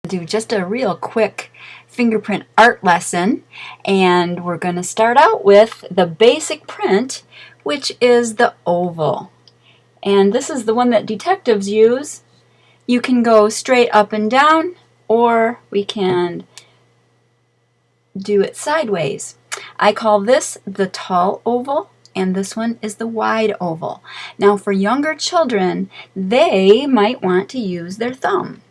Do just a real quick fingerprint art lesson, and we're going to start out with the basic print, which is the oval. And this is the one that detectives use. You can go straight up and down, or we can do it sideways. I call this the tall oval, and this one is the wide oval. Now for younger children, they might want to use their thumb,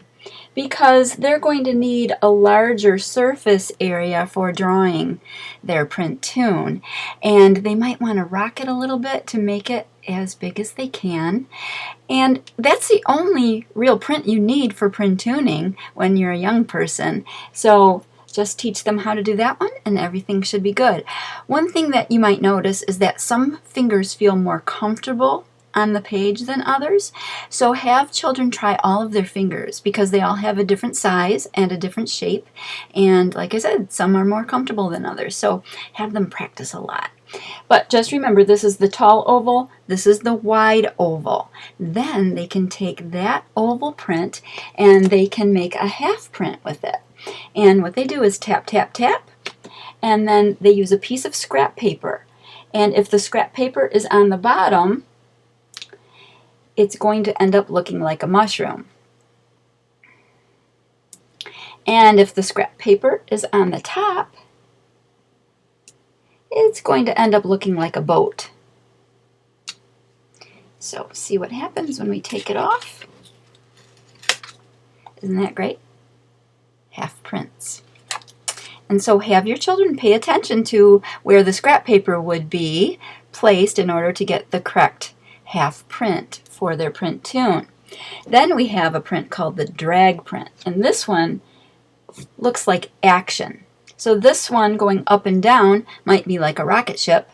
because they're going to need a larger surface area for drawing their Printoon, and they might want to rock it a little bit to make it as big as they can. And that's the only real print you need for Printooning when you're a young person. So just teach them how to do that one and everything should be good. One thing that you might notice is that some fingers feel more comfortable on the page than others. So have children try all of their fingers, because they all have a different size and a different shape. And like I said, some are more comfortable than others. So have them practice a lot. But just remember, this is the tall oval, this is the wide oval. Then they can take that oval print and they can make a half print with it. And what they do is tap, tap, tap, and then they use a piece of scrap paper. And if the scrap paper is on the bottom, it's going to end up looking like a mushroom. And if the scrap paper is on the top, it's going to end up looking like a boat. So see what happens when we take it off. Isn't that great? Half prints. And so have your children pay attention to where the scrap paper would be placed in order to get the correct half print for their Printoon. Then we have a print called the drag print, and this one looks like action. So this one going up and down might be like a rocket ship,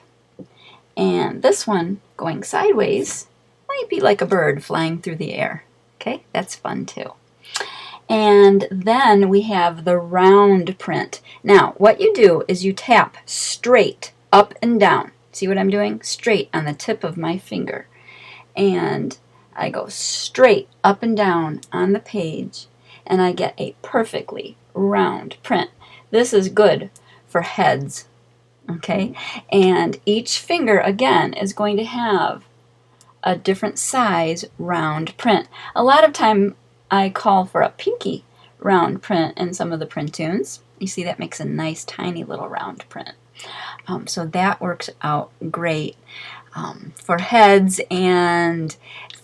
and this one going sideways might be like a bird flying through the air. Okay, that's fun too. And then we have the round print. Now what you do is you tap straight up and down. See what I'm doing? Straight on the tip of my finger. And I go straight up and down on the page, and I get a perfectly round print. This is good for heads, okay? And each finger, again, is going to have a different size round print. A lot of time I call for a pinky round print in some of the Printoons. You see, that makes a nice tiny little round print. So that works out great for heads and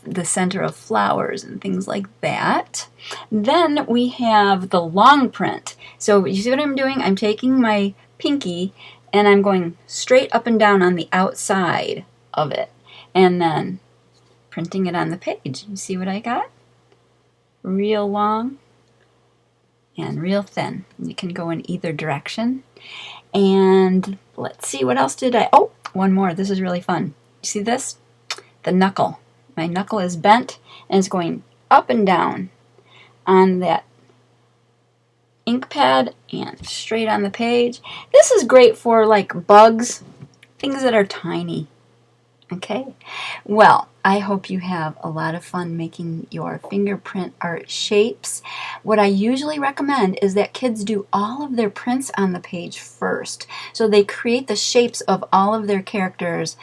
the center of flowers and things like that. Then we have the long print. So you see what I'm doing? I'm taking my pinky and I'm going straight up and down on the outside of it and then printing it on the page. You see what I got? Real long and real thin. You can go in either direction. And let's see, what else did I... Oh, one more. This is really fun. You see this? The knuckle. My knuckle is bent and it's going up and down on that ink pad and straight on the page. This is great for like bugs, things that are tiny. Okay, well, I hope you have a lot of fun making your fingerprint art shapes. What I usually recommend is that kids do all of their prints on the page first. So they create the shapes of all of their characters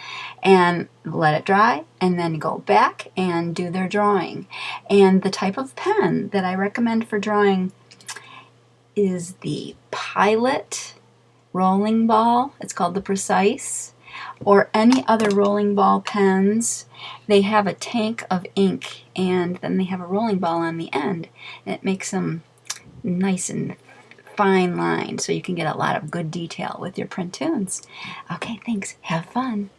and let it dry, and then go back and do their drawing. And the type of pen that I recommend for drawing is the Pilot rolling ball. It's called the Precise. Or any other rolling ball pens. They have a tank of ink and then they have a rolling ball on the end, and it makes them nice and fine lined so you can get a lot of good detail with your Printoons. Okay, thanks. Have fun.